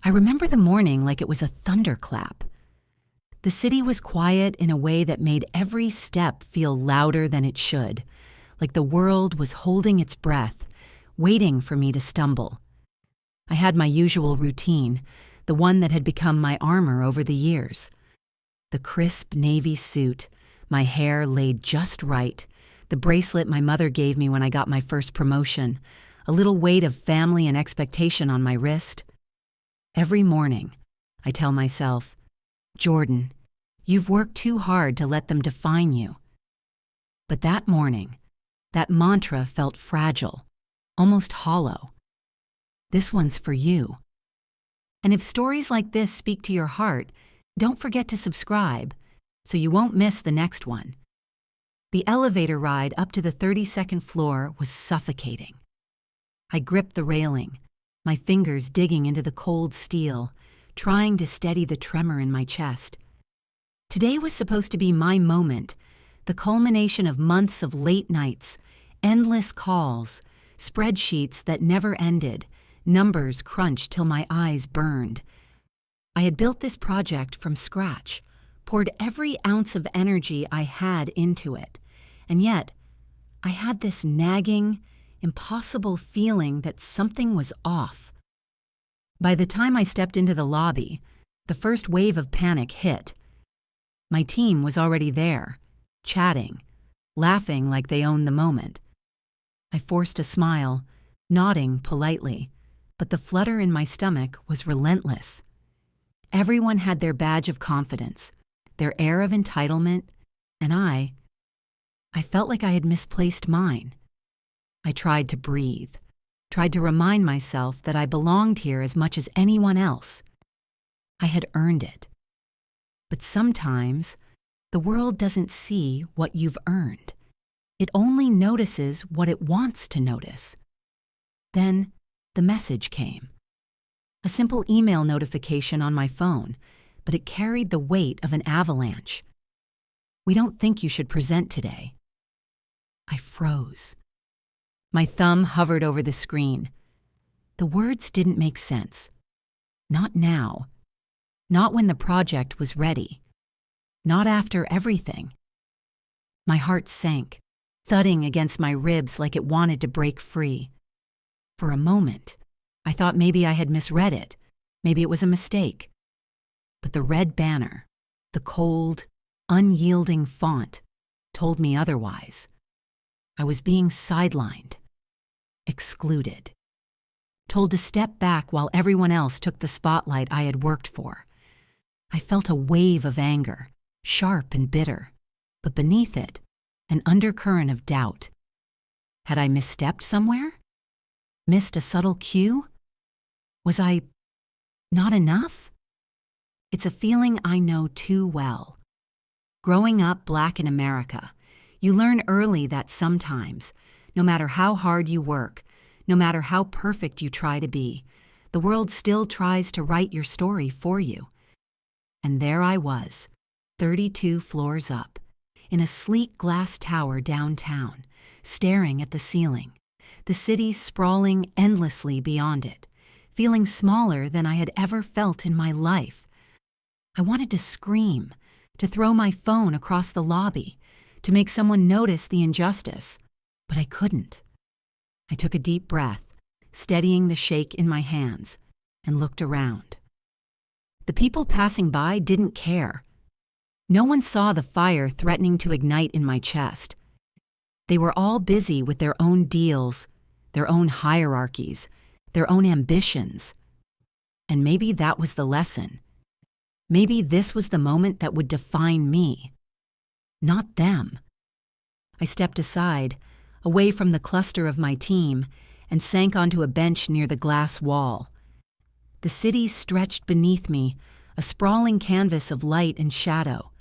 I remember the morning like it was a thunderclap. The city was quiet in a way that made every step feel louder than it should, like the world was holding its breath, waiting for me to stumble. I had my usual routine, the one that had become my armor over the years. The crisp navy suit, my hair laid just right, the bracelet my mother gave me when I got my first promotion, a little weight of family and expectation on my wrist. Every morning, I tell myself, Jordan, you've worked too hard to let them define you. But that morning, that mantra felt fragile, almost hollow. This one's for you. And if stories like this speak to your heart, don't forget to subscribe so you won't miss the next one. The elevator ride up to the 32nd floor was suffocating. I gripped the railing, my fingers digging into the cold steel, trying to steady the tremor in my chest. Today was supposed to be my moment, the culmination of months of late nights, endless calls, spreadsheets that never ended, numbers crunched till my eyes burned. I had built this project from scratch, poured every ounce of energy I had into it, and yet I had this nagging, impossible feeling that something was off. By the time I stepped into the lobby, the first wave of panic hit. My team was already there, chatting, laughing like they owned the moment. I forced a smile, nodding politely, but the flutter in my stomach was relentless. Everyone had their badge of confidence, their air of entitlement, and I felt like I had misplaced mine. I tried to breathe, tried to remind myself that I belonged here as much as anyone else. I had earned it. But sometimes, the world doesn't see what you've earned. It only notices what it wants to notice. Then, the message came. A simple email notification on my phone, but it carried the weight of an avalanche. We don't think you should present today. I froze. My thumb hovered over the screen. The words didn't make sense. Not now. Not when the project was ready. Not after everything. My heart sank, thudding against my ribs like it wanted to break free. For a moment, I thought maybe I had misread it. Maybe it was a mistake. But the red banner, the cold, unyielding font, told me otherwise. I was being sidelined, excluded, told to step back while everyone else took the spotlight I had worked for. I felt a wave of anger, sharp and bitter, but beneath it, an undercurrent of doubt. Had I misstepped somewhere? Missed a subtle cue? Was I not enough? It's a feeling I know too well. Growing up Black in America, you learn early that sometimes, no matter how hard you work, no matter how perfect you try to be, the world still tries to write your story for you. And there I was, 32 floors up, in a sleek glass tower downtown, staring at the ceiling, the city sprawling endlessly beyond it, feeling smaller than I had ever felt in my life. I wanted to scream, to throw my phone across the lobby, to make someone notice the injustice, but I couldn't. I took a deep breath, steadying the shake in my hands, and looked around. The people passing by didn't care. No one saw the fire threatening to ignite in my chest. They were all busy with their own deals, their own hierarchies, their own ambitions. And maybe that was the lesson. Maybe this was the moment that would define me. Not them. I stepped aside, away from the cluster of my team, and sank onto a bench near the glass wall. The city stretched beneath me, a sprawling canvas of light and shadow.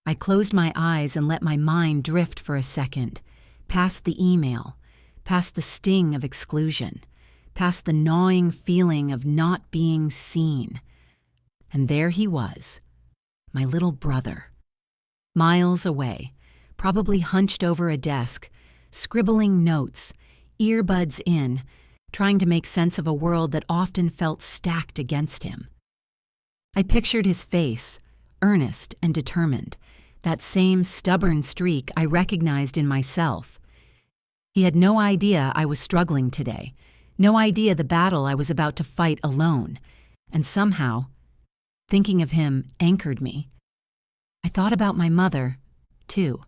I closed my eyes and let my mind drift for a second, past the email, past the sting of exclusion, past the gnawing feeling of not being seen. And there he was, my little brother. Miles away, probably hunched over a desk, scribbling notes, earbuds in, trying to make sense of a world that often felt stacked against him. I pictured his face, earnest and determined, that same stubborn streak I recognized in myself. He had no idea I was struggling today, no idea the battle I was about to fight alone, and somehow, thinking of him anchored me. I thought about my mother, too.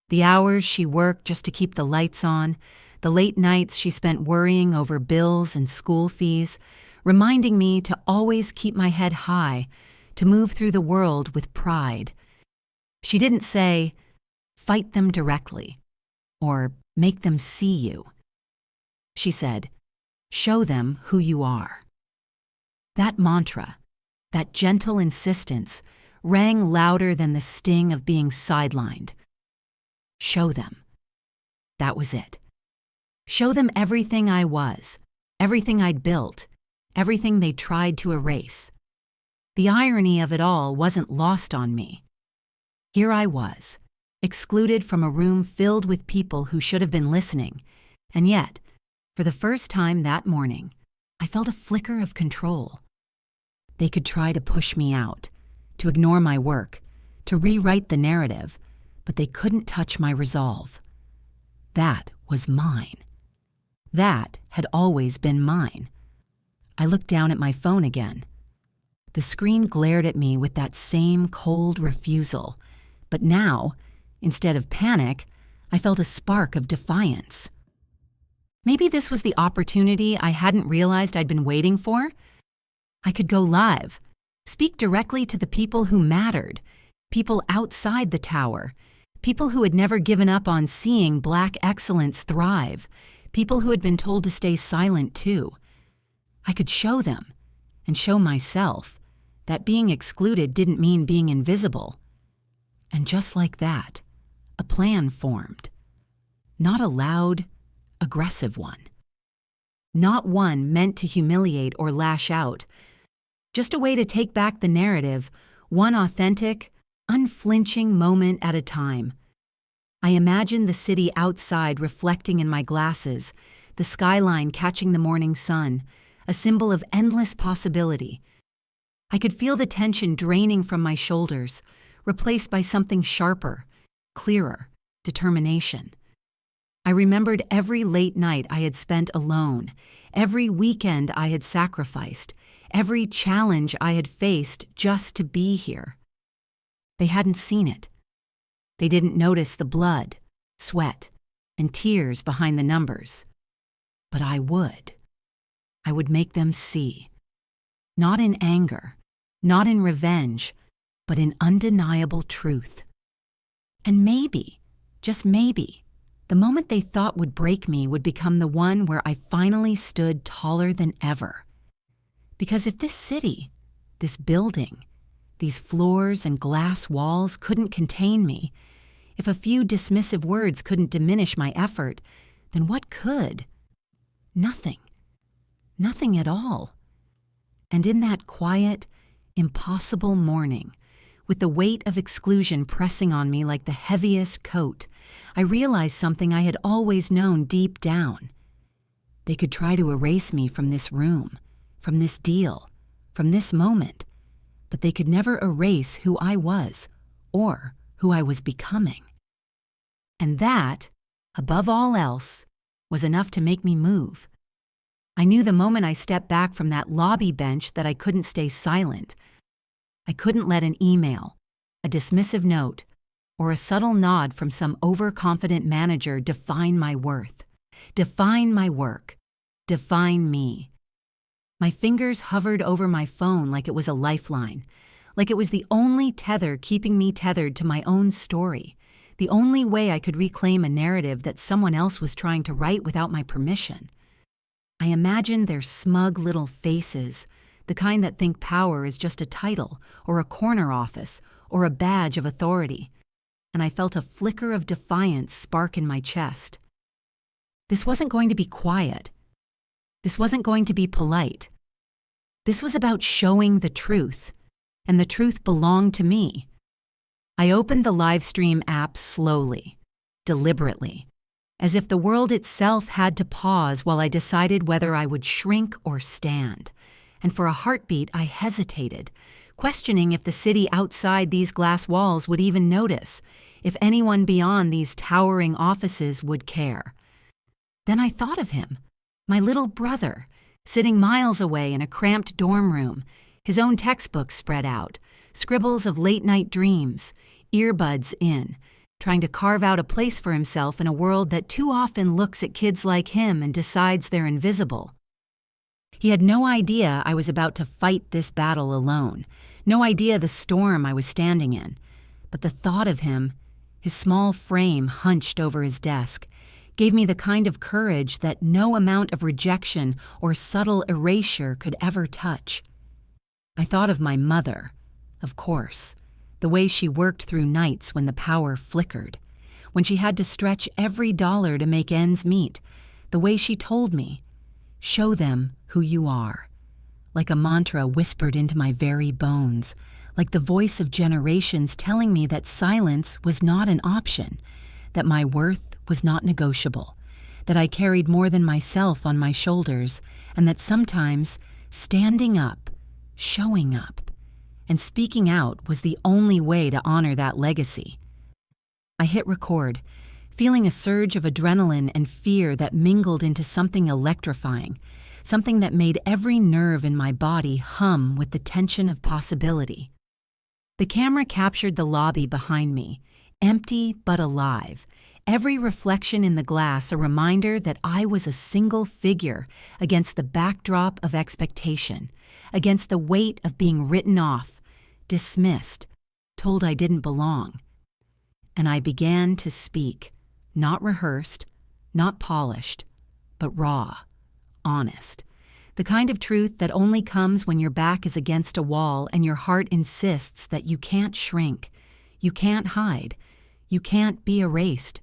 The hours she worked just to keep the lights on, the late nights she spent worrying over bills and school fees, reminding me to always keep my head high, to move through the world with pride. She didn't say, "Fight them directly," or "Make them see you." She said, "Show them who you are." That mantra, that gentle insistence, rang louder than the sting of being sidelined. Show them. That was it. Show them everything I was, everything I'd built, everything they tried to erase. The irony of it all wasn't lost on me. Here I was, excluded from a room filled with people who should have been listening, and yet, for the first time that morning, I felt a flicker of control. They could try to push me out, to ignore my work, to rewrite the narrative, but they couldn't touch my resolve. That was mine. That had always been mine. I looked down at my phone again. The screen glared at me with that same cold refusal, but now, instead of panic, I felt a spark of defiance. Maybe this was the opportunity I hadn't realized I'd been waiting for. I could go live, speak directly to the people who mattered, people outside the tower, people who had never given up on seeing Black excellence thrive, people who had been told to stay silent too. I could show them, and show myself, that being excluded didn't mean being invisible. And just like that, a plan formed. Not a loud, aggressive one. Not one meant to humiliate or lash out. Just a way to take back the narrative, one authentic, unflinching moment at a time. I imagined the city outside reflecting in my glasses, the skyline catching the morning sun, a symbol of endless possibility. I could feel the tension draining from my shoulders, replaced by something sharper, clearer, determination. I remembered every late night I had spent alone, every weekend I had sacrificed, every challenge I had faced just to be here. They hadn't seen it. They didn't notice the blood, sweat, and tears behind the numbers. But I would. I would make them see. Not in anger, not in revenge, but in undeniable truth. And maybe, just maybe, the moment they thought would break me would become the one where I finally stood taller than ever. Because if this city, this building, these floors and glass walls couldn't contain me, if a few dismissive words couldn't diminish my effort, then what could? Nothing. Nothing at all. And in that quiet, impossible morning, with the weight of exclusion pressing on me like the heaviest coat, I realized something I had always known deep down. They could try to erase me from this room, from this deal, from this moment, but they could never erase who I was or who I was becoming. And that, above all else, was enough to make me move. I knew the moment I stepped back from that lobby bench that I couldn't stay silent. I couldn't let an email, a dismissive note, or a subtle nod from some overconfident manager define my worth, define my work, define me. My fingers hovered over my phone like it was a lifeline, like it was the only tether keeping me tethered to my own story, the only way I could reclaim a narrative that someone else was trying to write without my permission. I imagined their smug little faces, the kind that think power is just a title or a corner office or a badge of authority, and I felt a flicker of defiance spark in my chest. This wasn't going to be quiet. This wasn't going to be polite. This was about showing the truth, and the truth belonged to me. I opened the livestream app slowly, deliberately. as if the world itself had to pause while I decided whether I would shrink or stand. And for a heartbeat, I hesitated, questioning if the city outside these glass walls would even notice, if anyone beyond these towering offices would care. Then I thought of him, my little brother, sitting miles away in a cramped dorm room, his own textbooks spread out, scribbles of late-night dreams, earbuds in, trying to carve out a place for himself in a world that too often looks at kids like him and decides they're invisible. He had no idea I was about to fight this battle alone, no idea the storm I was standing in. But the thought of him, his small frame hunched over his desk, gave me the kind of courage that no amount of rejection or subtle erasure could ever touch. I thought of my mother, of course, the way she worked through nights when the power flickered, when she had to stretch every dollar to make ends meet, the way she told me, "Show them who you are," like a mantra whispered into my very bones, like the voice of generations telling me that silence was not an option, that my worth was not negotiable, that I carried more than myself on my shoulders, and that sometimes standing up, showing up, and speaking out was the only way to honor that legacy. I hit record, feeling a surge of adrenaline and fear that mingled into something electrifying, something that made every nerve in my body hum with the tension of possibility. The camera captured the lobby behind me, empty but alive, every reflection in the glass a reminder that I was a single figure against the backdrop of expectation, against the weight of being written off, dismissed, told I didn't belong. And I began to speak, not rehearsed, not polished, but raw, honest. The kind of truth that only comes when your back is against a wall and your heart insists that you can't shrink, you can't hide, you can't be erased.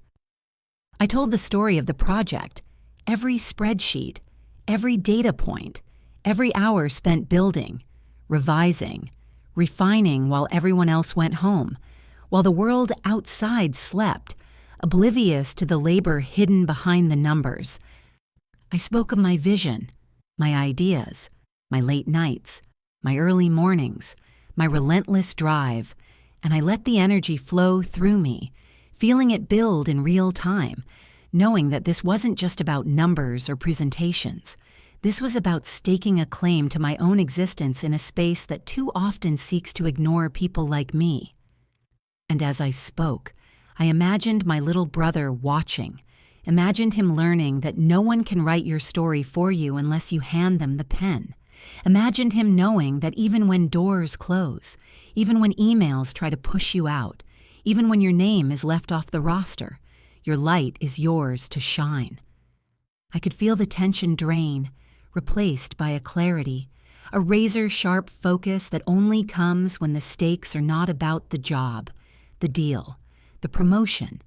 I told the story of the project, every spreadsheet, every data point, every hour spent building, revising, refining while everyone else went home, while the world outside slept, oblivious to the labor hidden behind the numbers. I spoke of my vision, my ideas, my late nights, my early mornings, my relentless drive, and I let the energy flow through me, feeling it build in real time, knowing that this wasn't just about numbers or presentations. This was about staking a claim to my own existence in a space that too often seeks to ignore people like me. And as I spoke, I imagined my little brother watching, imagined him learning that no one can write your story for you unless you hand them the pen. Imagined him knowing that even when doors close, even when emails try to push you out, even when your name is left off the roster, your light is yours to shine. I could feel the tension drain, replaced by a clarity, a razor-sharp focus that only comes when the stakes are not about the job, the deal, the promotion,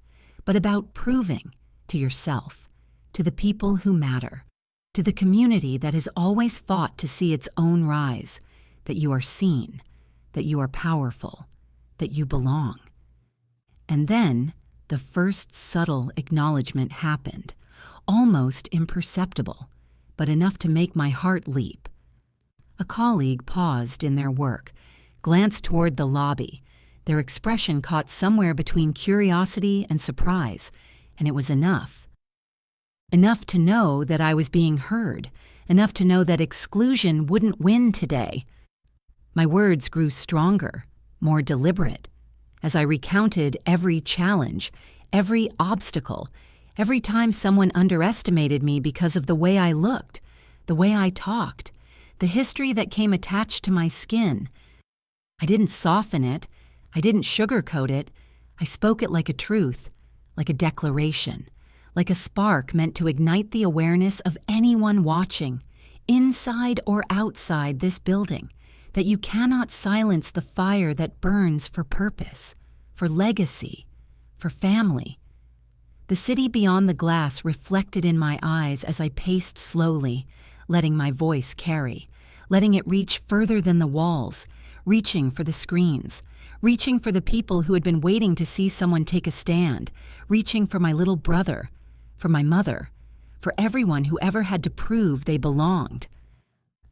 but about proving to yourself, to the people who matter, to the community that has always fought to see its own rise, that you are seen, that you are powerful, that you belong. And then the first subtle acknowledgement happened, almost imperceptible, but enough to make my heart leap. A colleague paused in their work, glanced toward the lobby. Their expression caught somewhere between curiosity and surprise, and it was enough. Enough to know that I was being heard, enough to know that exclusion wouldn't win today. My words grew stronger, more deliberate, as I recounted every challenge, every obstacle, every time someone underestimated me because of the way I looked, the way I talked, the history that came attached to my skin. I didn't soften it. I didn't sugarcoat it. I spoke it like a truth, like a declaration, like a spark meant to ignite the awareness of anyone watching, inside or outside this building, that you cannot silence the fire that burns for purpose, for legacy, for family. The city beyond the glass reflected in my eyes as I paced slowly, letting my voice carry, letting it reach further than the walls, reaching for the screens, reaching for the people who had been waiting to see someone take a stand, reaching for my little brother, for my mother, for everyone who ever had to prove they belonged.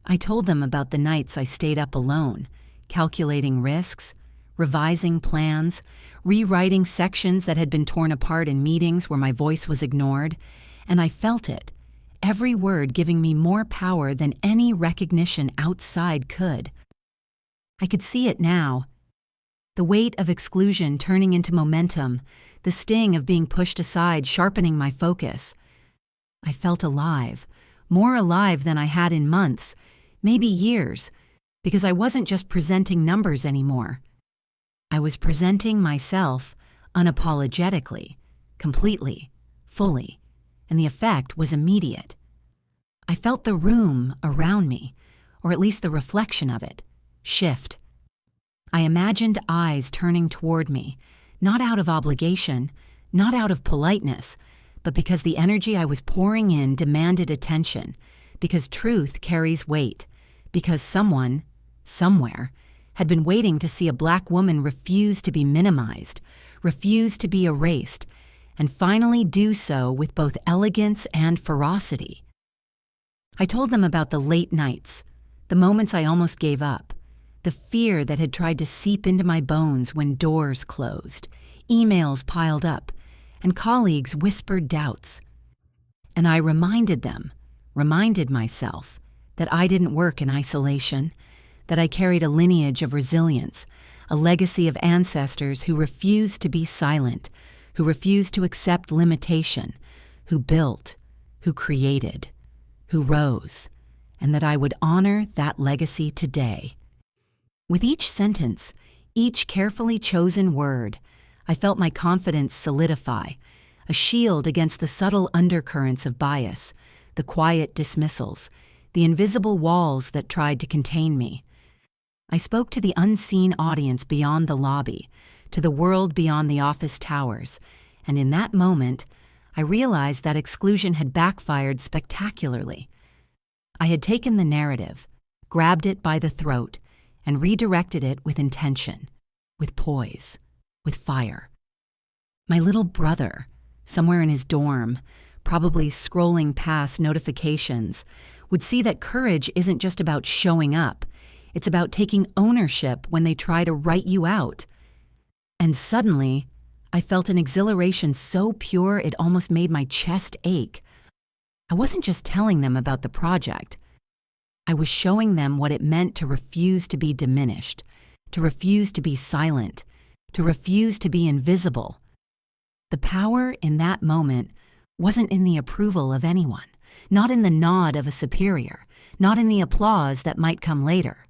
I told them about the nights I stayed up alone, calculating risks, revising plans, rewriting sections that had been torn apart in meetings where my voice was ignored, and I felt it, every word giving me more power than any recognition outside could. I could see it now. The weight of exclusion turning into momentum, the sting of being pushed aside sharpening my focus. I felt alive, more alive than I had in months, maybe years, because I wasn't just presenting numbers anymore. I was presenting myself unapologetically, completely, fully, and the effect was immediate. I felt the room around me, or at least the reflection of it, shift. I imagined eyes turning toward me, not out of obligation, not out of politeness, but because the energy I was pouring in demanded attention, because truth carries weight, because someone, somewhere, had been waiting to see a Black woman refuse to be minimized, refuse to be erased, and finally do so with both elegance and ferocity. I told them about the late nights, the moments I almost gave up, the fear that had tried to seep into my bones when doors closed, emails piled up, and colleagues whispered doubts. And I reminded myself, that I didn't work in isolation, that I carried a lineage of resilience, a legacy of ancestors who refused to be silent, who refused to accept limitation, who built, who created, who rose, and that I would honor that legacy today. With each sentence, each carefully chosen word, I felt my confidence solidify, a shield against the subtle undercurrents of bias, the quiet dismissals, the invisible walls that tried to contain me. I spoke to the unseen audience beyond the lobby, to the world beyond the office towers, and in that moment, I realized that exclusion had backfired spectacularly. I had taken the narrative, grabbed it by the throat, and redirected it with intention, with poise, with fire. My little brother, somewhere in his dorm, probably scrolling past notifications, would see that courage isn't just about showing up. It's about taking ownership when they try to write you out. And suddenly, I felt an exhilaration so pure it almost made my chest ache. I wasn't just telling them about the project. I was showing them what it meant to refuse to be diminished, to refuse to be silent, to refuse to be invisible. The power in that moment wasn't in the approval of anyone, not in the nod of a superior, not in the applause that might come later.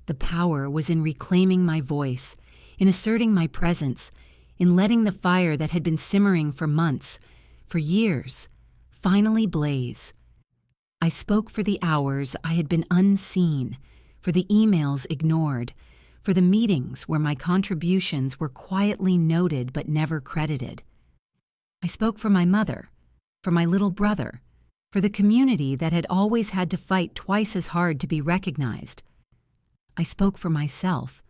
The power was in reclaiming my voice, in asserting my presence, in letting the fire that had been simmering for months, for years, finally blaze. I spoke for the hours I had been unseen, for the emails ignored, for the meetings where my contributions were quietly noted but never credited. I spoke for my mother, for my little brother, for the community that had always had to fight twice as hard to be recognized. I spoke for myself.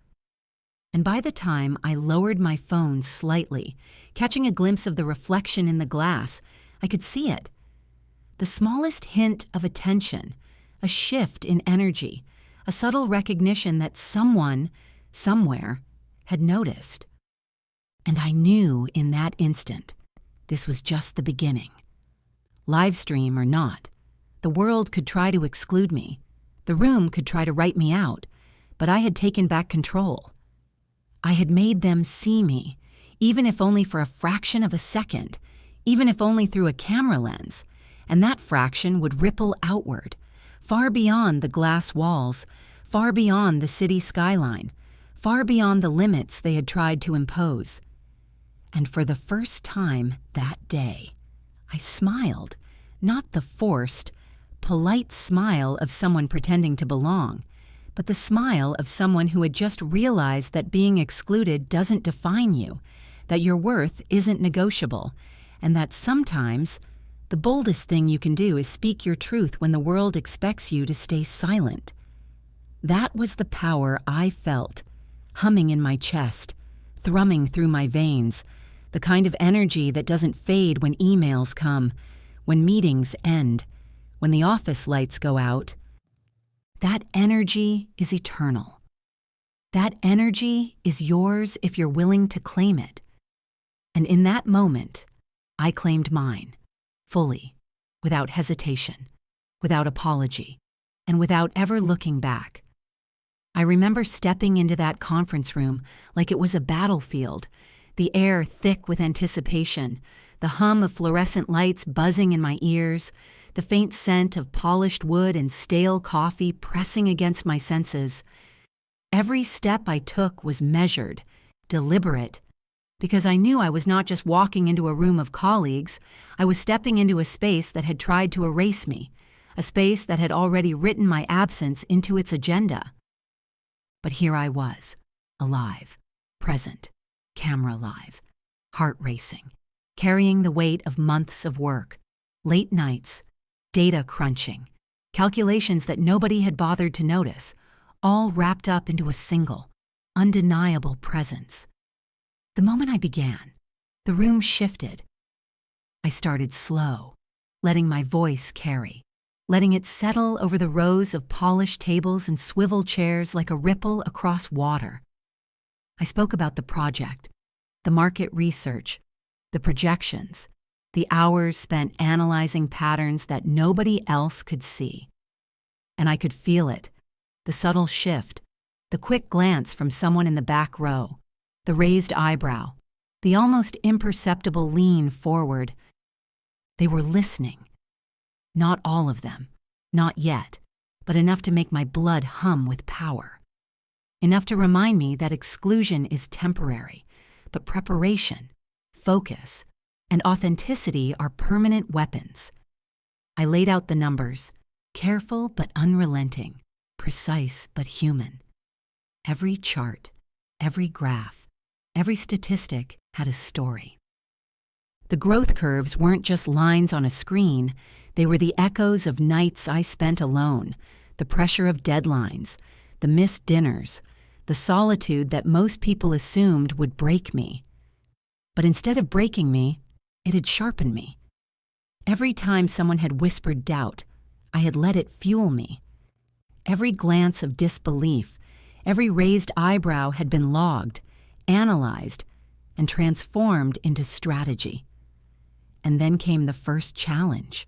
And by the time I lowered my phone slightly, catching a glimpse of the reflection in the glass, I could see it. The smallest hint of attention, a shift in energy, a subtle recognition that someone, somewhere, had noticed. And I knew in that instant, this was just the beginning. Livestream or not, the world could try to exclude me. The room could try to write me out, but I had taken back control. I had made them see me, even if only for a fraction of a second, even if only through a camera lens, and that fraction would ripple outward, far beyond the glass walls, far beyond the city skyline, far beyond the limits they had tried to impose. And for the first time that day, I smiled, not the forced, polite smile of someone pretending to belong, but the smile of someone who had just realized that being excluded doesn't define you, that your worth isn't negotiable, and that sometimes the boldest thing you can do is speak your truth when the world expects you to stay silent. That was the power I felt, humming in my chest, thrumming through my veins, the kind of energy that doesn't fade when emails come, when meetings end, when the office lights go out. That energy is eternal. That energy is yours if you're willing to claim it. And in that moment, I claimed mine, fully, without hesitation, without apology, and without ever looking back. I remember stepping into that conference room like it was a battlefield, the air thick with anticipation, the hum of fluorescent lights buzzing in my ears, the faint scent of polished wood and stale coffee pressing against my senses. Every step I took was measured, deliberate, because I knew I was not just walking into a room of colleagues, I was stepping into a space that had tried to erase me, a space that had already written my absence into its agenda. But here I was, alive, present, camera live, heart racing, carrying the weight of months of work, late nights, data crunching, calculations that nobody had bothered to notice, all wrapped up into a single, undeniable presence. The moment I began, the room shifted. I started slow, letting my voice carry, letting it settle over the rows of polished tables and swivel chairs like a ripple across water. I spoke about the project, the market research, the projections, the hours spent analyzing patterns that nobody else could see. And I could feel it, the subtle shift, the quick glance from someone in the back row, the raised eyebrow, the almost imperceptible lean forward. They were listening. Not all of them, not yet, but enough to make my blood hum with power. Enough to remind me that exclusion is temporary, but preparation, focus, and authenticity are permanent weapons. I laid out the numbers, careful but unrelenting, precise but human. Every chart, every graph, every statistic had a story. The growth curves weren't just lines on a screen, they were the echoes of nights I spent alone, the pressure of deadlines, the missed dinners, the solitude that most people assumed would break me. But instead of breaking me, it had sharpened me. Every time someone had whispered doubt, I had let it fuel me. Every glance of disbelief, every raised eyebrow had been logged, analyzed, and transformed into strategy. And then came the first challenge.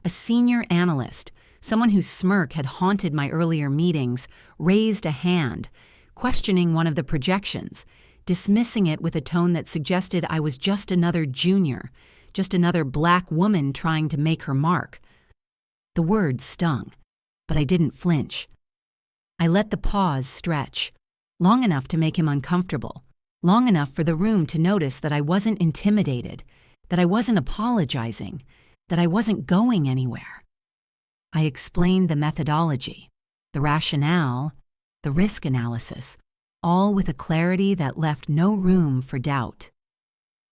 A senior analyst, someone whose smirk had haunted my earlier meetings, raised a hand, questioning one of the projections, dismissing it with a tone that suggested I was just another junior, just another black woman trying to make her mark. The words stung, but I didn't flinch. I let the pause stretch, long enough to make him uncomfortable, long enough for the room to notice that I wasn't intimidated, that I wasn't apologizing, that I wasn't going anywhere. I explained the methodology, the rationale, the risk analysis, all with a clarity that left no room for doubt.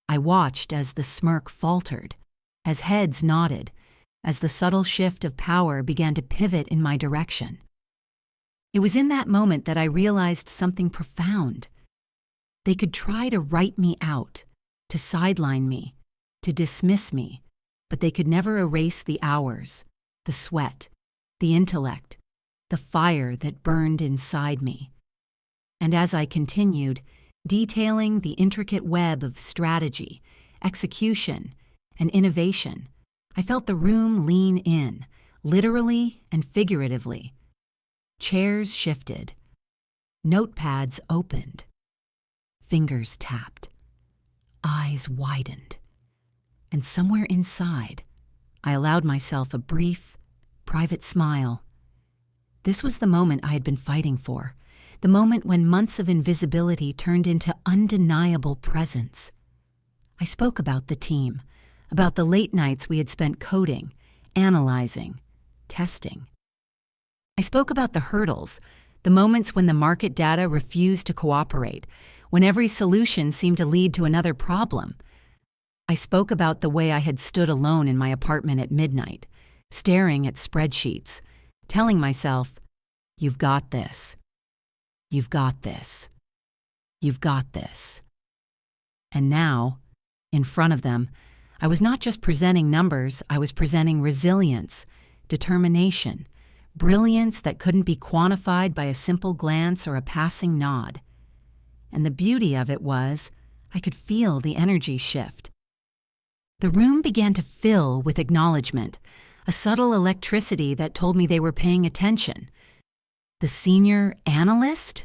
I watched as the smirk faltered, as heads nodded, as the subtle shift of power began to pivot in my direction. It was in that moment that I realized something profound. They could try to write me out, to sideline me, to dismiss me, but they could never erase the hours, the sweat, the intellect, the fire that burned inside me. And as I continued, detailing the intricate web of strategy, execution, and innovation, I felt the room lean in, literally and figuratively. Chairs shifted. Notepads opened. Fingers tapped. Eyes widened. And somewhere inside, I allowed myself a brief, private smile. This was the moment I had been fighting for, the moment when months of invisibility turned into undeniable presence. I spoke about the team, about the late nights we had spent coding, analyzing, testing. I spoke about the hurdles, the moments when the market data refused to cooperate, when every solution seemed to lead to another problem. I spoke about the way I had stood alone in my apartment at midnight, staring at spreadsheets, telling myself, "You've got this. You've got this. You've got this." And now, in front of them, I was not just presenting numbers, I was presenting resilience, determination, brilliance that couldn't be quantified by a simple glance or a passing nod. And the beauty of it was, I could feel the energy shift. The room began to fill with acknowledgement, a subtle electricity that told me they were paying attention. The senior analyst?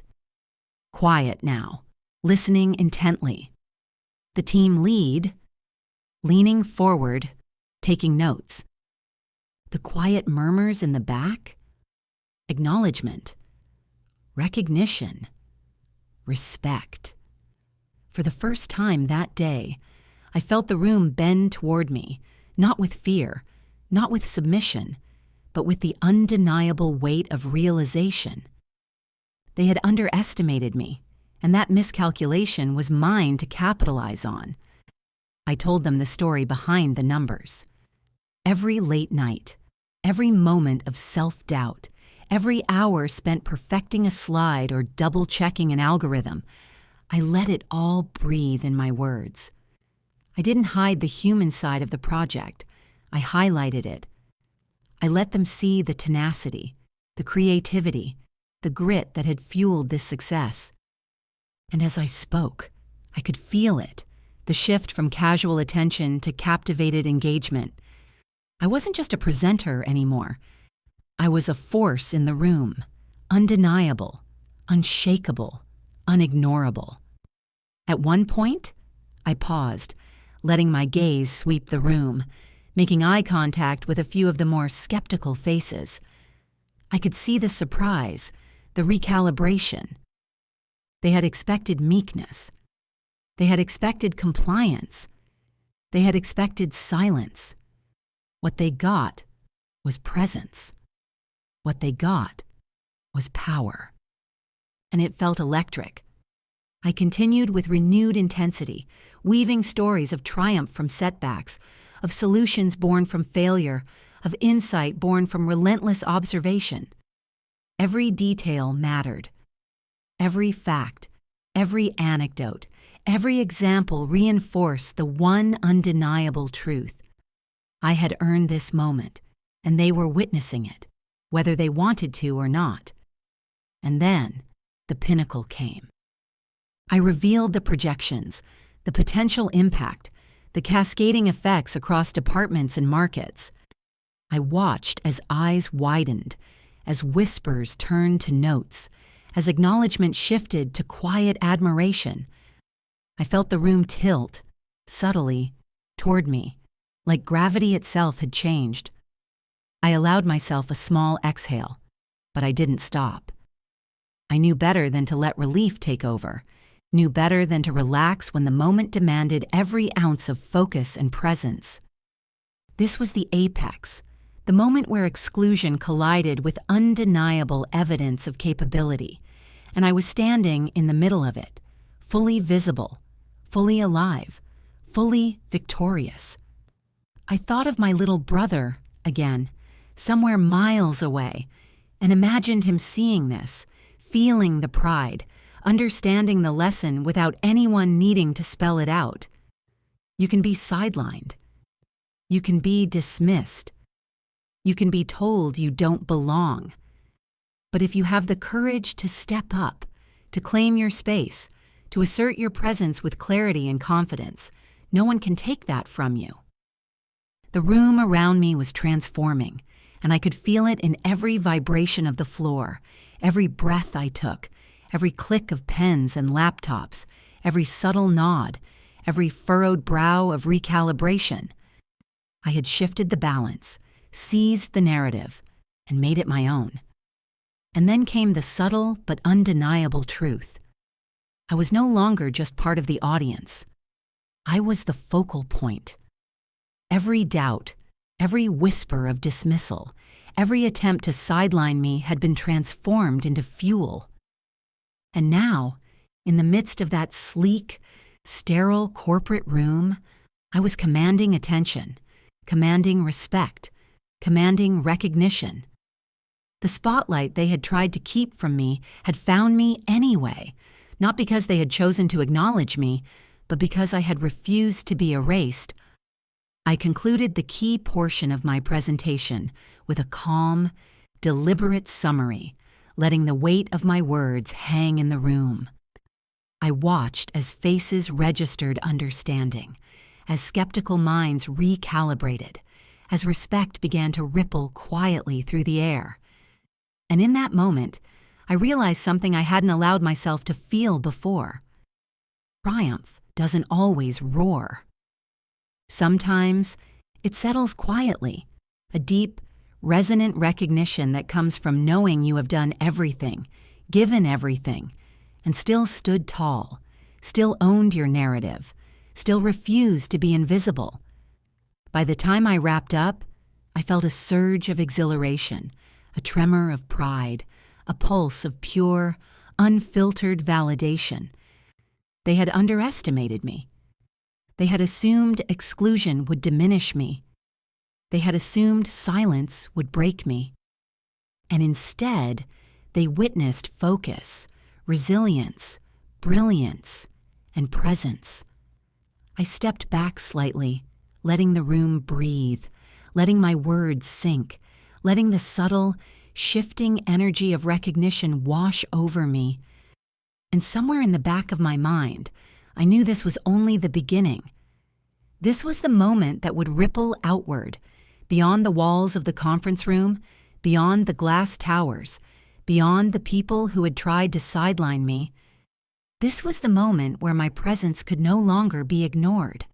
Quiet now, listening intently. The team lead? Leaning forward, taking notes. The quiet murmurs in the back? Acknowledgement, recognition, respect. For the first time that day, I felt the room bend toward me, not with fear, not with submission, but with the undeniable weight of realization. They had underestimated me, and that miscalculation was mine to capitalize on. I told them the story behind the numbers. Every late night, every moment of self-doubt, every hour spent perfecting a slide or double-checking an algorithm, I let it all breathe in my words. I didn't hide the human side of the project. I highlighted it. I let them see the tenacity, the creativity, the grit that had fueled this success. And as I spoke, I could feel it, the shift from casual attention to captivated engagement. I wasn't just a presenter anymore. I was a force in the room, undeniable, unshakable, unignorable. At one point, I paused, letting my gaze sweep the room, making eye contact with a few of the more skeptical faces. I could see the surprise, the recalibration. They had expected meekness. They had expected compliance. They had expected silence. What they got was presence. What they got was power. And it felt electric. I continued with renewed intensity, weaving stories of triumph from setbacks, of solutions born from failure, of insight born from relentless observation. Every detail mattered. Every fact, every anecdote, every example reinforced the one undeniable truth. I had earned this moment, and they were witnessing it, whether they wanted to or not. And then, the pinnacle came. I revealed the projections, the potential impact, the cascading effects across departments and markets. I watched as eyes widened, as whispers turned to notes, as acknowledgement shifted to quiet admiration. I felt the room tilt, subtly, toward me, like gravity itself had changed. I allowed myself a small exhale, but I didn't stop. I knew better than to let relief take over, knew better than to relax when the moment demanded every ounce of focus and presence. This was the apex, the moment where exclusion collided with undeniable evidence of capability, and I was standing in the middle of it, fully visible, fully alive, fully victorious. I thought of my little brother again, somewhere miles away, and imagined him seeing this, feeling the pride, understanding the lesson without anyone needing to spell it out. You can be sidelined. You can be dismissed. You can be told you don't belong. But if you have the courage to step up, to claim your space, to assert your presence with clarity and confidence, no one can take that from you. The room around me was transforming, and I could feel it in every vibration of the floor, every breath I took, every click of pens and laptops, every subtle nod, every furrowed brow of recalibration. I had shifted the balance, seized the narrative, and made it my own. And then came the subtle but undeniable truth. I was no longer just part of the audience. I was the focal point. Every doubt, every whisper of dismissal, every attempt to sideline me had been transformed into fuel. And now, in the midst of that sleek, sterile corporate room, I was commanding attention, commanding respect, commanding recognition. The spotlight they had tried to keep from me had found me anyway, not because they had chosen to acknowledge me, but because I had refused to be erased, I concluded the key portion of my presentation with a calm, deliberate summary, letting the weight of my words hang in the room. I watched as faces registered understanding, as skeptical minds recalibrated, as respect began to ripple quietly through the air. And in that moment, I realized something I hadn't allowed myself to feel before. Triumph doesn't always roar. Sometimes it settles quietly, a deep, resonant recognition that comes from knowing you have done everything, given everything, and still stood tall, still owned your narrative, still refused to be invisible. By the time I wrapped up, I felt a surge of exhilaration, a tremor of pride, a pulse of pure, unfiltered validation. They had underestimated me. They had assumed exclusion would diminish me. They had assumed silence would break me. And instead, they witnessed focus, resilience, brilliance, and presence. I stepped back slightly, letting the room breathe, letting my words sink, letting the subtle, shifting energy of recognition wash over me. And somewhere in the back of my mind, I knew this was only the beginning. This was the moment that would ripple outward, beyond the walls of the conference room, beyond the glass towers, beyond the people who had tried to sideline me. This was the moment where my presence could no longer be ignored.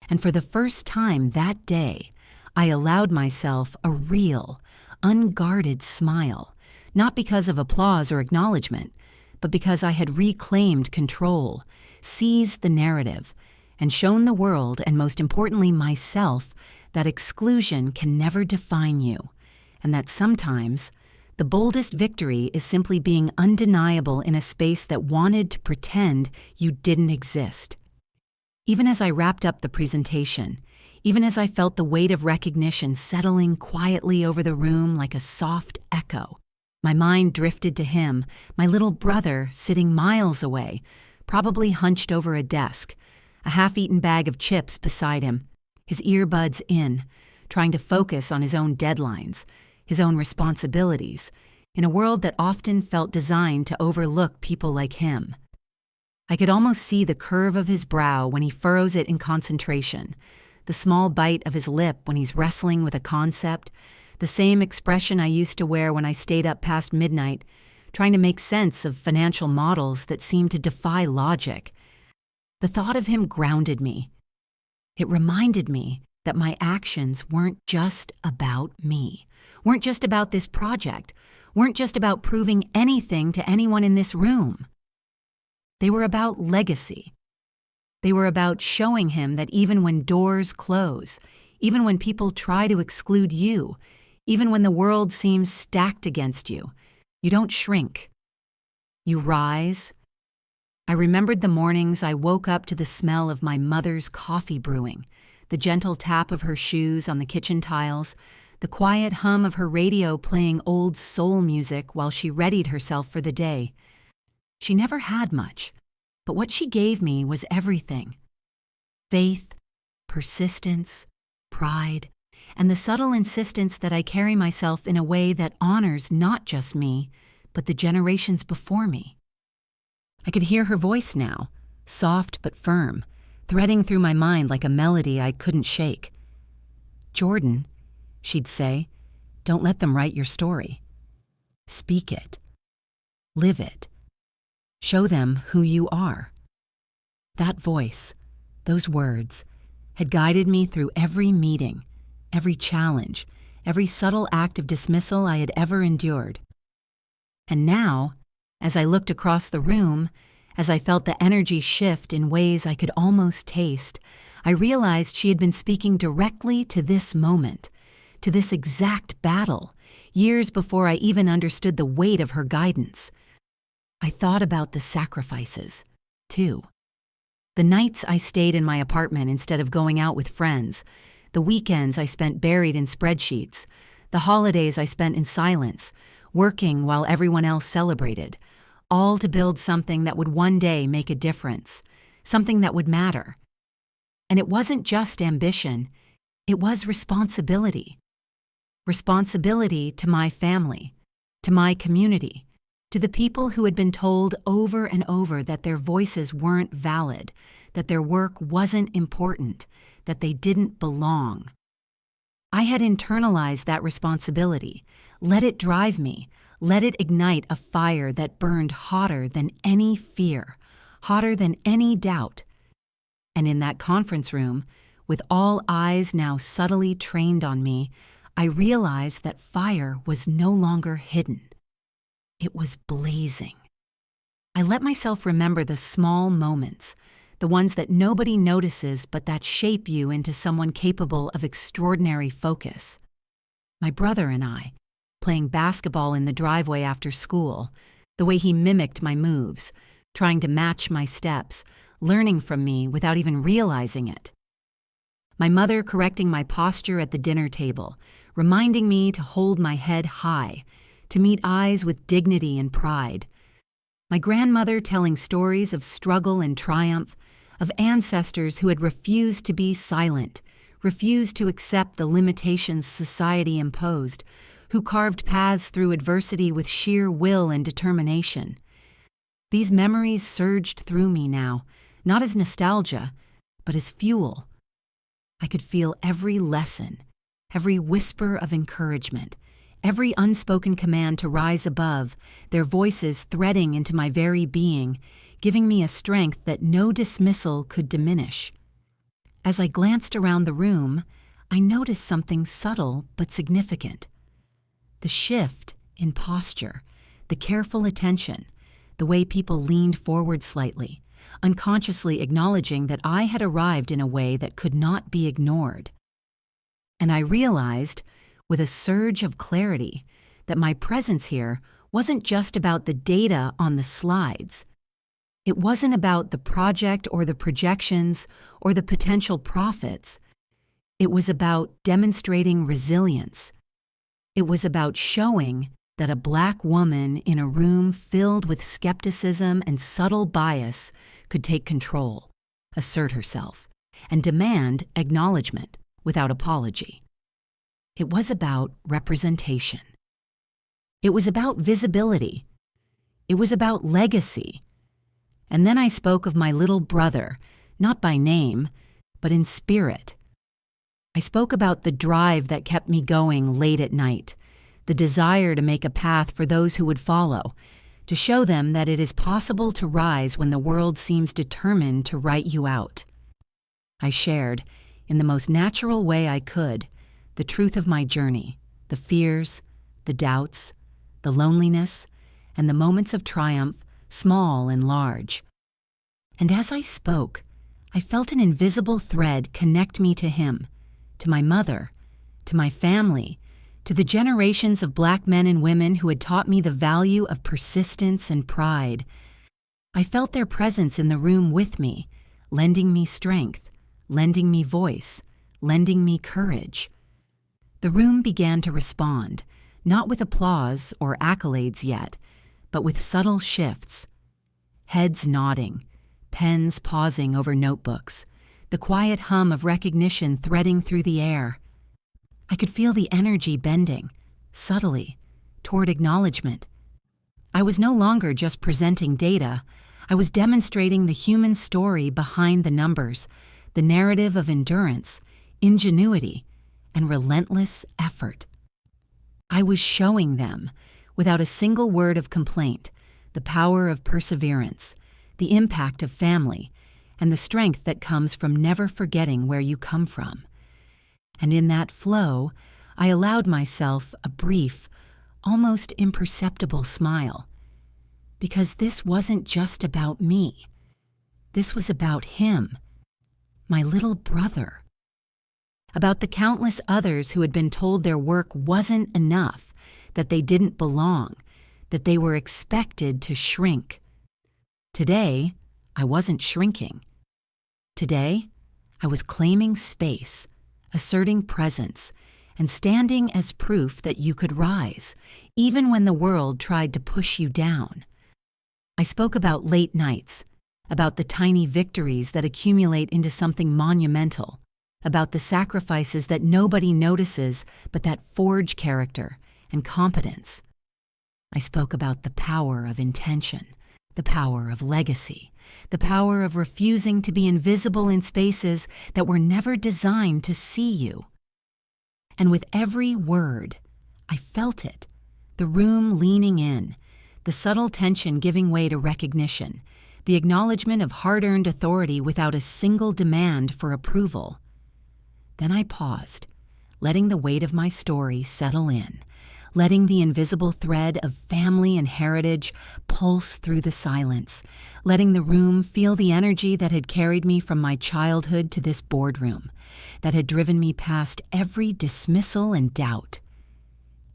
And for the first time that day, I allowed myself a real, unguarded smile, not because of applause or acknowledgement, but because I had reclaimed control, seized the narrative, and shown the world, and most importantly myself, that exclusion can never define you, and that sometimes the boldest victory is simply being undeniable in a space that wanted to pretend you didn't exist. Even as I wrapped up the presentation, even as I felt the weight of recognition settling quietly over the room like a soft echo, my mind drifted to him, my little brother sitting miles away, probably hunched over a desk, a half-eaten bag of chips beside him, his earbuds in, trying to focus on his own deadlines, his own responsibilities, in a world that often felt designed to overlook people like him. I could almost see the curve of his brow when he furrows it in concentration, the small bite of his lip when he's wrestling with a concept, the same expression I used to wear when I stayed up past midnight, trying to make sense of financial models that seemed to defy logic. The thought of him grounded me. It reminded me that my actions weren't just about me, weren't just about this project, weren't just about proving anything to anyone in this room. They were about legacy. They were about showing him that even when doors close, even when people try to exclude you, even when the world seems stacked against you, you don't shrink. You rise. I remembered the mornings I woke up to the smell of my mother's coffee brewing, the gentle tap of her shoes on the kitchen tiles, the quiet hum of her radio playing old soul music while she readied herself for the day. She never had much, but what she gave me was everything. Faith, persistence, pride, and the subtle insistence that I carry myself in a way that honors not just me, but the generations before me. I could hear her voice now, soft but firm, threading through my mind like a melody I couldn't shake. "Jordan," she'd say, "don't let them write your story. Speak it. Live it. Show them who you are." That voice, those words, had guided me through every meeting, every challenge, every subtle act of dismissal I had ever endured. And now, as I looked across the room, as I felt the energy shift in ways I could almost taste, I realized she had been speaking directly to this moment, to this exact battle, years before I even understood the weight of her guidance. I thought about the sacrifices, too. The nights I stayed in my apartment instead of going out with friends, the weekends I spent buried in spreadsheets, the holidays I spent in silence, working while everyone else celebrated, all to build something that would one day make a difference, something that would matter. And it wasn't just ambition, it was responsibility. Responsibility to my family, to my community, to the people who had been told over and over that their voices weren't valid, that their work wasn't important, that they didn't belong. I had internalized that responsibility, let it drive me, let it ignite a fire that burned hotter than any fear, hotter than any doubt. And in that conference room, with all eyes now subtly trained on me, I realized that fire was no longer hidden. It was blazing. I let myself remember the small moments, the ones that nobody notices but that shape you into someone capable of extraordinary focus. My brother and I, playing basketball in the driveway after school, the way he mimicked my moves, trying to match my steps, learning from me without even realizing it. My mother correcting my posture at the dinner table, reminding me to hold my head high, to meet eyes with dignity and pride. My grandmother telling stories of struggle and triumph, of ancestors who had refused to be silent, refused to accept the limitations society imposed, who carved paths through adversity with sheer will and determination. These memories surged through me now, not as nostalgia, but as fuel. I could feel every lesson, every whisper of encouragement, every unspoken command to rise above, their voices threading into my very being, giving me a strength that no dismissal could diminish. As I glanced around the room, I noticed something subtle but significant. The shift in posture, the careful attention, the way people leaned forward slightly, unconsciously acknowledging that I had arrived in a way that could not be ignored. And I realized, with a surge of clarity, that my presence here wasn't just about the data on the slides. It wasn't about the project or the projections or the potential profits. It was about demonstrating resilience. It was about showing that a Black woman in a room filled with skepticism and subtle bias could take control, assert herself, and demand acknowledgement without apology. It was about representation. It was about visibility. It was about legacy. And then I spoke of my little brother, not by name, but in spirit. I spoke about the drive that kept me going late at night, the desire to make a path for those who would follow, to show them that it is possible to rise when the world seems determined to write you out. I shared, in the most natural way I could, the truth of my journey, the fears, the doubts, the loneliness, and the moments of triumph, small and large. And as I spoke, I felt an invisible thread connect me to him, to my mother, to my family, to the generations of Black men and women who had taught me the value of persistence and pride. I felt their presence in the room with me, lending me strength, lending me voice, lending me courage. The room began to respond, not with applause or accolades yet, but with subtle shifts. Heads nodding, pens pausing over notebooks, the quiet hum of recognition threading through the air. I could feel the energy bending, subtly, toward acknowledgement. I was no longer just presenting data. I was demonstrating the human story behind the numbers, the narrative of endurance, ingenuity, and relentless effort. I was showing them, without a single word of complaint, the power of perseverance, the impact of family, and the strength that comes from never forgetting where you come from. And in that flow, I allowed myself a brief, almost imperceptible smile. Because this wasn't just about me. This was about him, my little brother. About the countless others who had been told their work wasn't enough, that they didn't belong, that they were expected to shrink. Today, I wasn't shrinking. Today, I was claiming space, asserting presence, and standing as proof that you could rise, even when the world tried to push you down. I spoke about late nights, about the tiny victories that accumulate into something monumental, about the sacrifices that nobody notices but that forge character and competence. I spoke about the power of intention, the power of legacy, the power of refusing to be invisible in spaces that were never designed to see you. And with every word, I felt it, the room leaning in, the subtle tension giving way to recognition, the acknowledgement of hard-earned authority without a single demand for approval. Then I paused, letting the weight of my story settle in, letting the invisible thread of family and heritage pulse through the silence, letting the room feel the energy that had carried me from my childhood to this boardroom, that had driven me past every dismissal and doubt.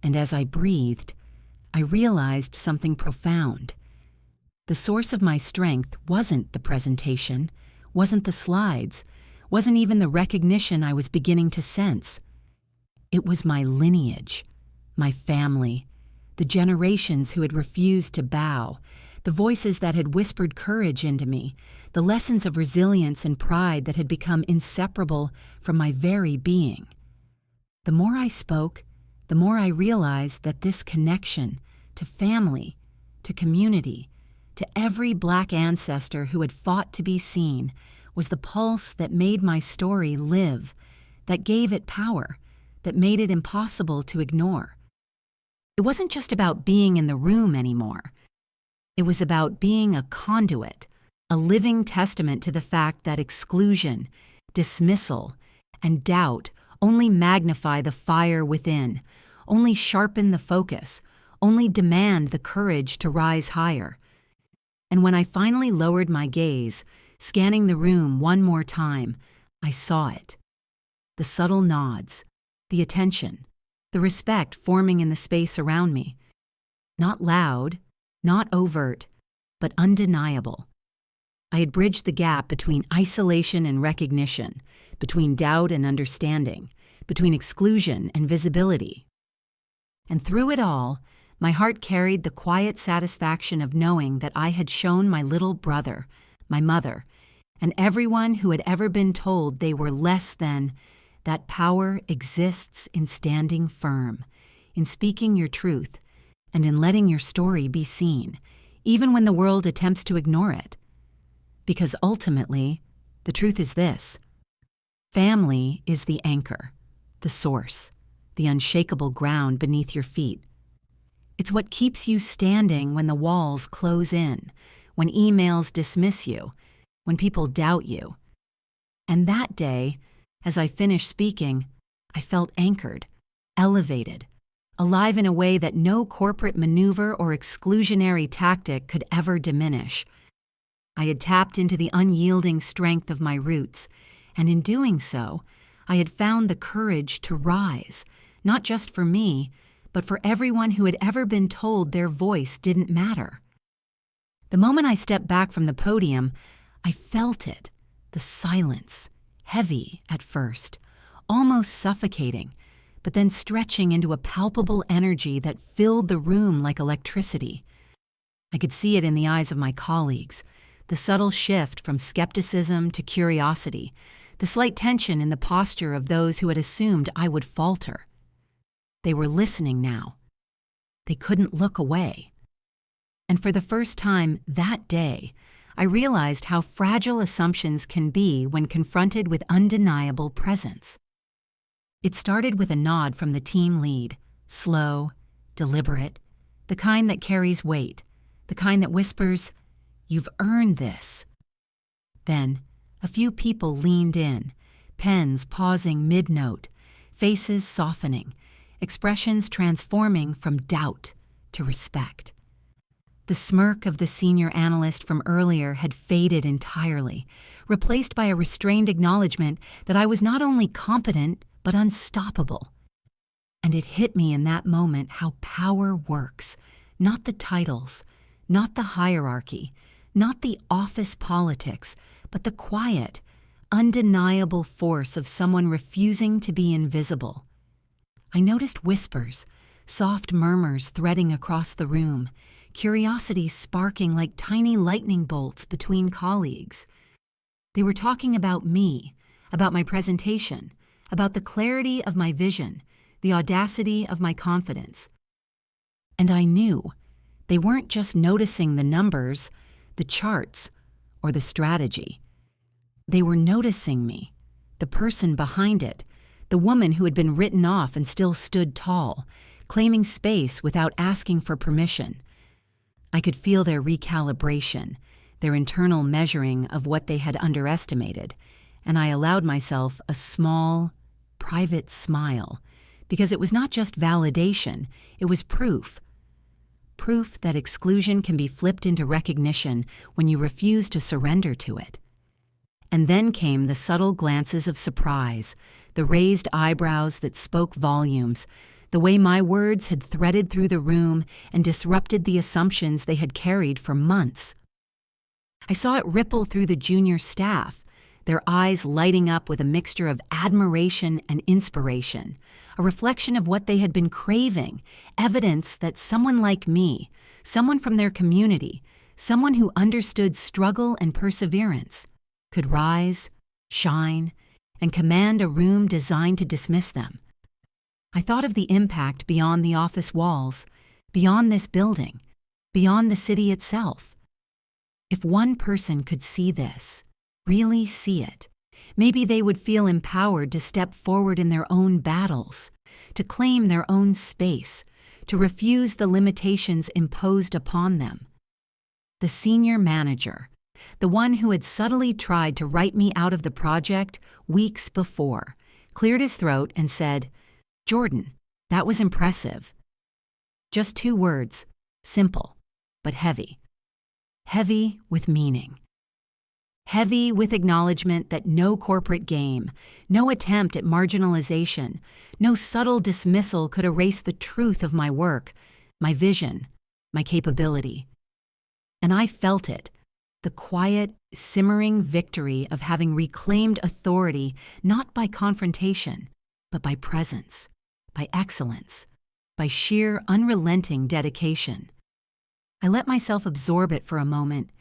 And as I breathed, I realized something profound. The source of my strength wasn't the presentation, wasn't the slides, wasn't even the recognition I was beginning to sense. It was my lineage, my family, the generations who had refused to bow, the voices that had whispered courage into me, the lessons of resilience and pride that had become inseparable from my very being. The more I spoke, the more I realized that this connection to family, to community, to every Black ancestor who had fought to be seen was the pulse that made my story live, that gave it power, that made it impossible to ignore. It wasn't just about being in the room anymore. It was about being a conduit, a living testament to the fact that exclusion, dismissal, and doubt only magnify the fire within, only sharpen the focus, only demand the courage to rise higher. And when I finally lowered my gaze, scanning the room one more time, I saw it. The subtle nods, the attention, the respect forming in the space around me. Not loud, not overt, but undeniable. I had bridged the gap between isolation and recognition, between doubt and understanding, between exclusion and visibility. And through it all, my heart carried the quiet satisfaction of knowing that I had shown my little brother, my mother, and everyone who had ever been told they were less than, that power exists in standing firm, in speaking your truth, and in letting your story be seen, even when the world attempts to ignore it. Because ultimately, the truth is this: family is the anchor, the source, the unshakable ground beneath your feet. It's what keeps you standing when the walls close in, when emails dismiss you, when people doubt you. And that day, as I finished speaking, I felt anchored, elevated, alive in a way that no corporate maneuver or exclusionary tactic could ever diminish. I had tapped into the unyielding strength of my roots, and in doing so, I had found the courage to rise, not just for me, but for everyone who had ever been told their voice didn't matter. The moment I stepped back from the podium, I felt it, the silence, heavy at first, almost suffocating, but then stretching into a palpable energy that filled the room like electricity. I could see it in the eyes of my colleagues, the subtle shift from skepticism to curiosity, the slight tension in the posture of those who had assumed I would falter. They were listening now. They couldn't look away. And for the first time that day, I realized how fragile assumptions can be when confronted with undeniable presence. It started with a nod from the team lead, slow, deliberate, the kind that carries weight, the kind that whispers, "You've earned this." Then, a few people leaned in, pens pausing mid-note, faces softening, expressions transforming from doubt to respect. The smirk of the senior analyst from earlier had faded entirely, replaced by a restrained acknowledgement that I was not only competent, but unstoppable. And it hit me in that moment how power works, not the titles, not the hierarchy, not the office politics, but the quiet, undeniable force of someone refusing to be invisible. I noticed whispers, soft murmurs threading across the room, curiosity sparking like tiny lightning bolts between colleagues. They were talking about me, about my presentation, about the clarity of my vision, the audacity of my confidence. And I knew they weren't just noticing the numbers, the charts, or the strategy. They were noticing me, the person behind it, the woman who had been written off and still stood tall, claiming space without asking for permission. I could feel their recalibration, their internal measuring of what they had underestimated, and I allowed myself a small, private smile, because it was not just validation, it was proof. Proof that exclusion can be flipped into recognition when you refuse to surrender to it. And then came the subtle glances of surprise, the raised eyebrows that spoke volumes, the way my words had threaded through the room and disrupted the assumptions they had carried for months. I saw it ripple through the junior staff, their eyes lighting up with a mixture of admiration and inspiration, a reflection of what they had been craving, evidence that someone like me, someone from their community, someone who understood struggle and perseverance, could rise, shine, and command a room designed to dismiss them. I thought of the impact beyond the office walls, beyond this building, beyond the city itself. If one person could see this, really see it, maybe they would feel empowered to step forward in their own battles, to claim their own space, to refuse the limitations imposed upon them. The senior manager, the one who had subtly tried to write me out of the project weeks before, cleared his throat and said, "Jordan, that was impressive." Just 2 words, simple, but heavy. Heavy with meaning. Heavy with acknowledgement that no corporate game, no attempt at marginalization, no subtle dismissal could erase the truth of my work, my vision, my capability. And I felt it, the quiet, simmering victory of having reclaimed authority not by confrontation, but by presence, by excellence, by sheer unrelenting dedication. I let myself absorb it for a moment,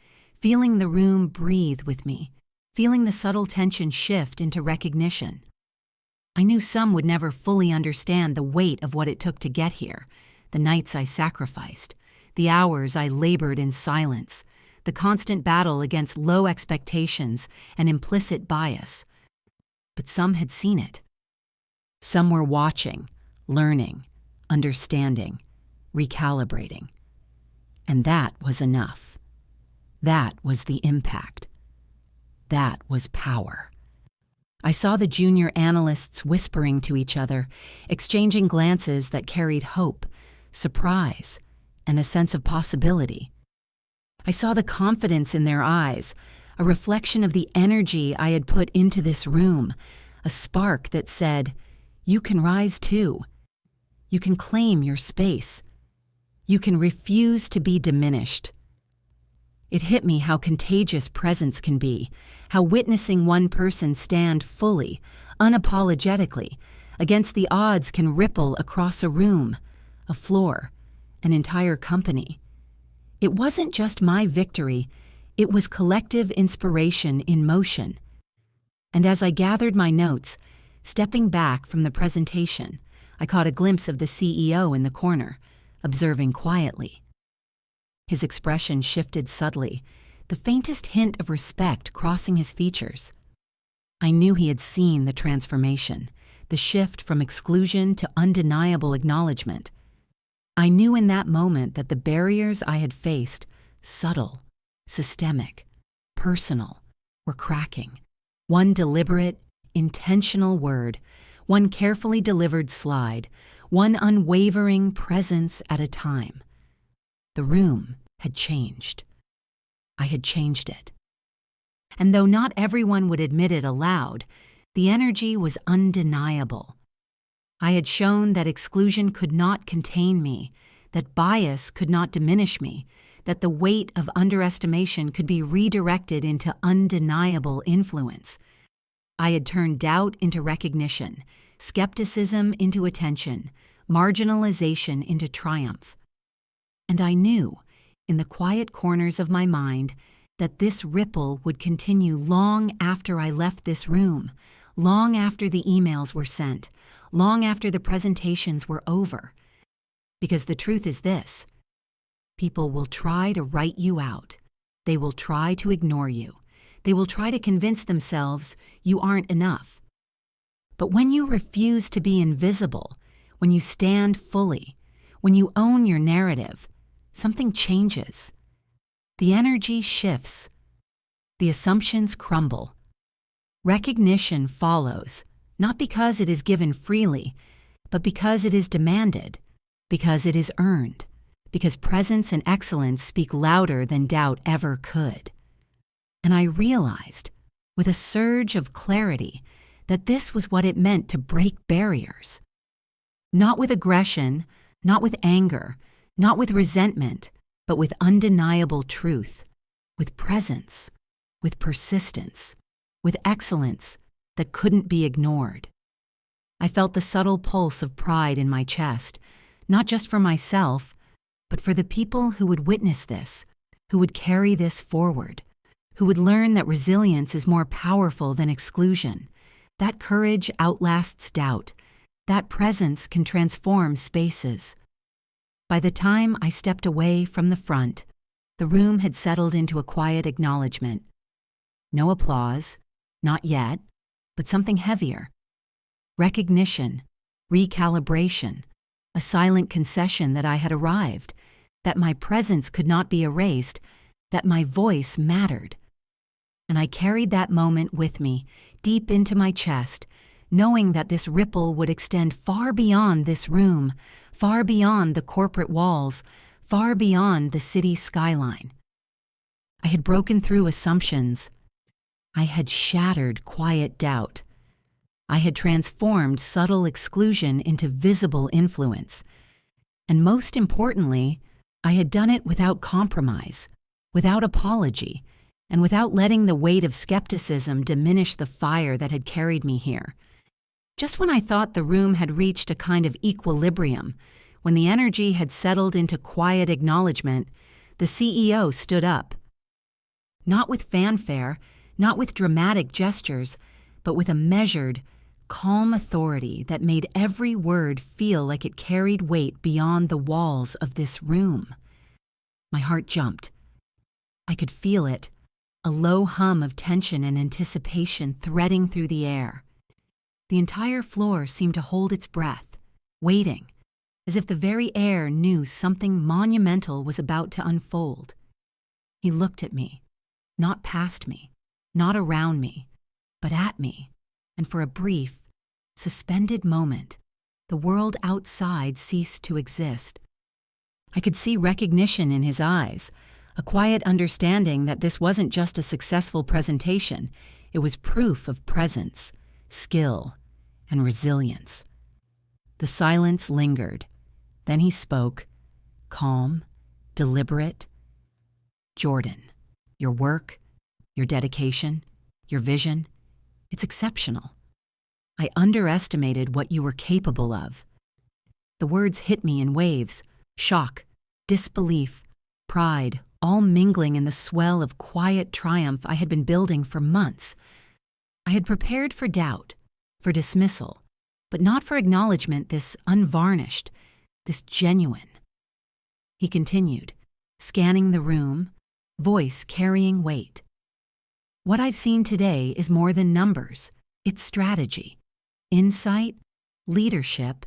feeling the room breathe with me, feeling the subtle tension shift into recognition. I knew some would never fully understand the weight of what it took to get here, the nights I sacrificed, the hours I labored in silence, the constant battle against low expectations and implicit bias. But some had seen it. Some were watching, learning, understanding, recalibrating. And that was enough. That was the impact. That was power. I saw the junior analysts whispering to each other, exchanging glances that carried hope, surprise, and a sense of possibility. I saw the confidence in their eyes, a reflection of the energy I had put into this room, a spark that said, "You can rise too. You can claim your space. You can refuse to be diminished." It hit me how contagious presence can be, how witnessing one person stand fully, unapologetically, against the odds can ripple across a room, a floor, an entire company. It wasn't just my victory, it was collective inspiration in motion. And as I gathered my notes, stepping back from the presentation, I caught a glimpse of the CEO in the corner, observing quietly. His expression shifted subtly, the faintest hint of respect crossing his features. I knew he had seen the transformation, the shift from exclusion to undeniable acknowledgement. I knew in that moment that the barriers I had faced, subtle, systemic, personal, were cracking. One deliberate, intentional word, one carefully delivered slide, one unwavering presence at a time. The room had changed. I had changed it. And though not everyone would admit it aloud, the energy was undeniable. I had shown that exclusion could not contain me, that bias could not diminish me, that the weight of underestimation could be redirected into undeniable influence. I had turned doubt into recognition, skepticism into attention, marginalization into triumph. And I knew, in the quiet corners of my mind, that this ripple would continue long after I left this room, long after the emails were sent, long after the presentations were over. Because the truth is this: people will try to write you out. They will try to ignore you. They will try to convince themselves you aren't enough. But when you refuse to be invisible, when you stand fully, when you own your narrative, something changes. The energy shifts. The assumptions crumble. Recognition follows, not because it is given freely, but because it is demanded, because it is earned, because presence and excellence speak louder than doubt ever could. And I realized, with a surge of clarity, that this was what it meant to break barriers. Not with aggression, not with anger, not with resentment, but with undeniable truth, with presence, with persistence, with excellence that couldn't be ignored. I felt the subtle pulse of pride in my chest, not just for myself, but for the people who would witness this, who would carry this forward, who would learn that resilience is more powerful than exclusion, that courage outlasts doubt, that presence can transform spaces. By the time I stepped away from the front, the room had settled into a quiet acknowledgement. No applause, not yet, but something heavier. Recognition, recalibration, a silent concession that I had arrived, that my presence could not be erased, that my voice mattered. And I carried that moment with me, deep into my chest, knowing that this ripple would extend far beyond this room, far beyond the corporate walls, far beyond the city skyline. I had broken through assumptions. I had shattered quiet doubt. I had transformed subtle exclusion into visible influence. And most importantly, I had done it without compromise, without apology, and without letting the weight of skepticism diminish the fire that had carried me here. Just when I thought the room had reached a kind of equilibrium, when the energy had settled into quiet acknowledgement, the CEO stood up. Not with fanfare, not with dramatic gestures, but with a measured, calm authority that made every word feel like it carried weight beyond the walls of this room. My heart jumped. I could feel it, a low hum of tension and anticipation threading through the air. The entire floor seemed to hold its breath, waiting, as if the very air knew something monumental was about to unfold. He looked at me, not past me, not around me, but at me, and for a brief, suspended moment, the world outside ceased to exist. I could see recognition in his eyes, a quiet understanding that this wasn't just a successful presentation, it was proof of presence, skill, and resilience. The silence lingered. Then he spoke, calm, deliberate. "Jordan, your work, your dedication, your vision, it's exceptional. I underestimated what you were capable of." The words hit me in waves, shock, disbelief, pride, all mingling in the swell of quiet triumph I had been building for months. I had prepared for doubt, for dismissal, but not for acknowledgement, this unvarnished, this genuine. He continued, scanning the room, voice carrying weight. "What I've seen today is more than numbers. It's strategy, insight, leadership,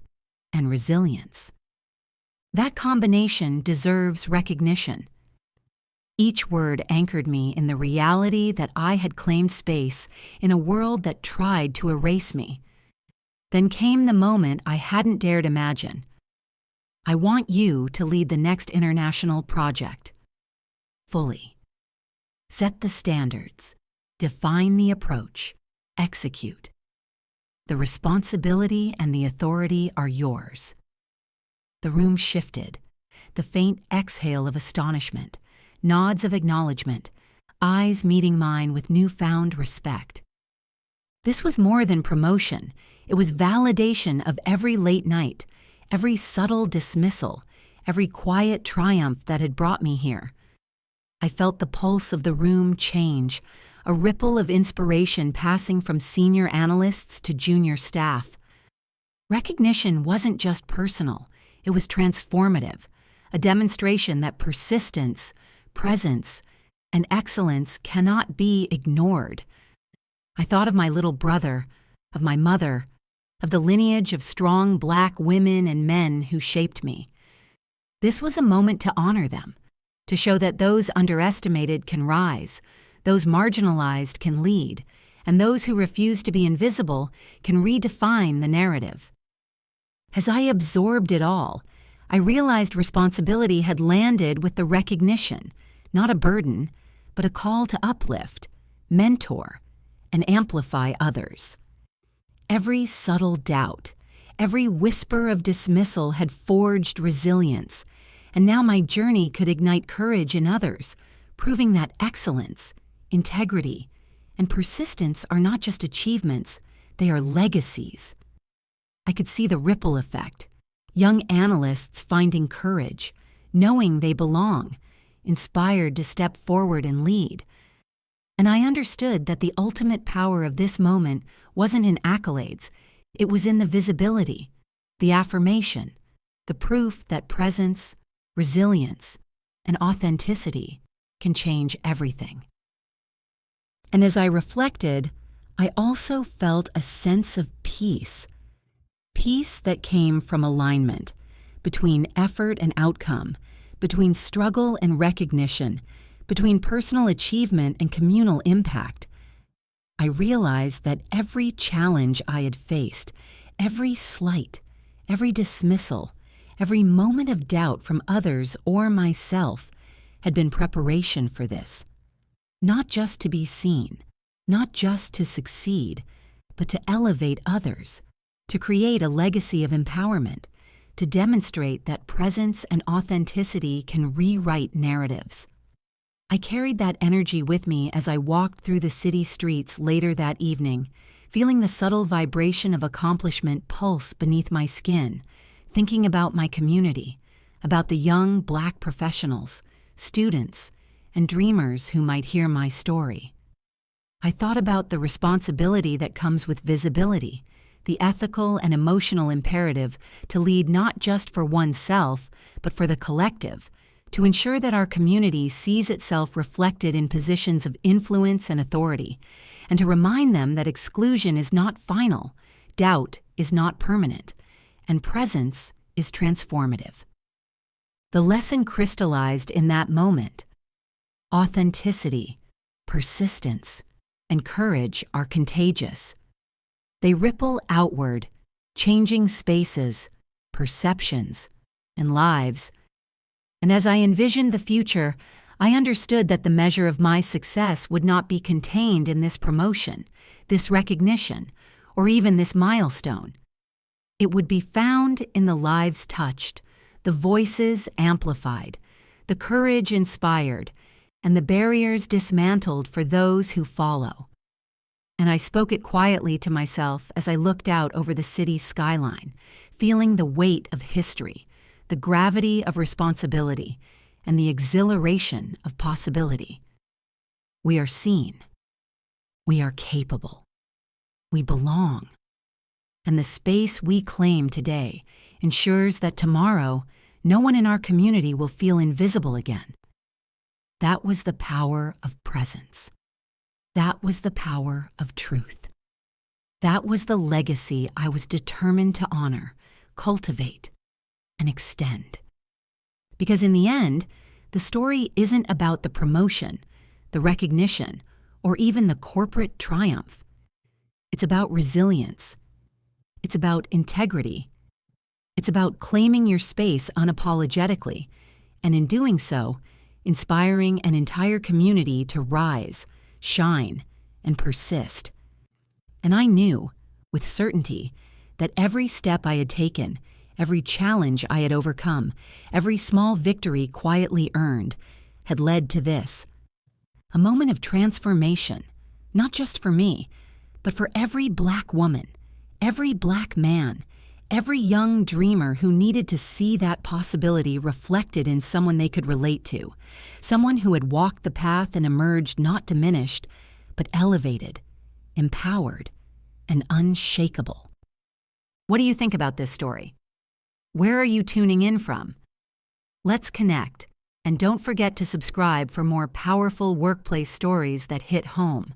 and resilience. That combination deserves recognition." Each word anchored me in the reality that I had claimed space in a world that tried to erase me. Then came the moment I hadn't dared imagine. "I want you to lead the next international project. Fully. Set the standards, define the approach, execute. The responsibility and the authority are yours." The room shifted, the faint exhale of astonishment, nods of acknowledgement, eyes meeting mine with newfound respect. This was more than promotion. It was validation of every late night, every subtle dismissal, every quiet triumph that had brought me here. I felt the pulse of the room change, a ripple of inspiration passing from senior analysts to junior staff. Recognition wasn't just personal, it was transformative, a demonstration that persistence, presence, and excellence cannot be ignored. I thought of my little brother, of my mother, of the lineage of strong Black women and men who shaped me. This was a moment to honor them, to show that those underestimated can rise, those marginalized can lead, and those who refuse to be invisible can redefine the narrative. As I absorbed it all, I realized responsibility had landed with the recognition, not a burden, but a call to uplift, mentor, and amplify others. Every subtle doubt, every whisper of dismissal had forged resilience, and now my journey could ignite courage in others, proving that excellence, integrity, and persistence are not just achievements, they are legacies. I could see the ripple effect, young analysts finding courage, knowing they belong, inspired to step forward and lead. And I understood that the ultimate power of this moment wasn't in accolades, it was in the visibility, the affirmation, the proof that presence, resilience, and authenticity can change everything. And as I reflected, I also felt a sense of peace. Peace that came from alignment, between effort and outcome, between struggle and recognition, between personal achievement and communal impact. I realized that every challenge I had faced, every slight, every dismissal, every moment of doubt from others or myself had been preparation for this. Not just to be seen, not just to succeed, but to elevate others, to create a legacy of empowerment, to demonstrate that presence and authenticity can rewrite narratives. I carried that energy with me as I walked through the city streets later that evening, feeling the subtle vibration of accomplishment pulse beneath my skin, thinking about my community, about the young Black professionals, students, and dreamers who might hear my story. I thought about the responsibility that comes with visibility, the ethical and emotional imperative to lead not just for oneself, but for the collective, to ensure that our community sees itself reflected in positions of influence and authority, and to remind them that exclusion is not final, doubt is not permanent, and presence is transformative. The lesson crystallized in that moment. Authenticity, persistence, and courage are contagious. They ripple outward, changing spaces, perceptions, and lives. And as I envisioned the future, I understood that the measure of my success would not be contained in this promotion, this recognition, or even this milestone. It would be found in the lives touched, the voices amplified, the courage inspired, and the barriers dismantled for those who follow. And I spoke it quietly to myself as I looked out over the city's skyline, feeling the weight of history, the gravity of responsibility, and the exhilaration of possibility. We are seen. We are capable. We belong. And the space we claim today ensures that tomorrow, no one in our community will feel invisible again. That was the power of presence. That was the power of truth. That was the legacy I was determined to honor, cultivate, and extend. Because in the end, the story isn't about the promotion, the recognition, or even the corporate triumph. It's about resilience. It's about integrity. It's about claiming your space unapologetically, and in doing so, inspiring an entire community to rise, shine, and persist. And I knew, with certainty, that every step I had taken, every challenge I had overcome, every small victory quietly earned, had led to this. A moment of transformation, not just for me, but for every Black woman, every Black man, Every young dreamer who needed to see that possibility reflected in someone they could relate to, someone who had walked the path and emerged not diminished, but elevated, empowered, and unshakable. What do you think about this story? Where are you tuning in from? Let's connect, and don't forget to subscribe for more powerful workplace stories that hit home.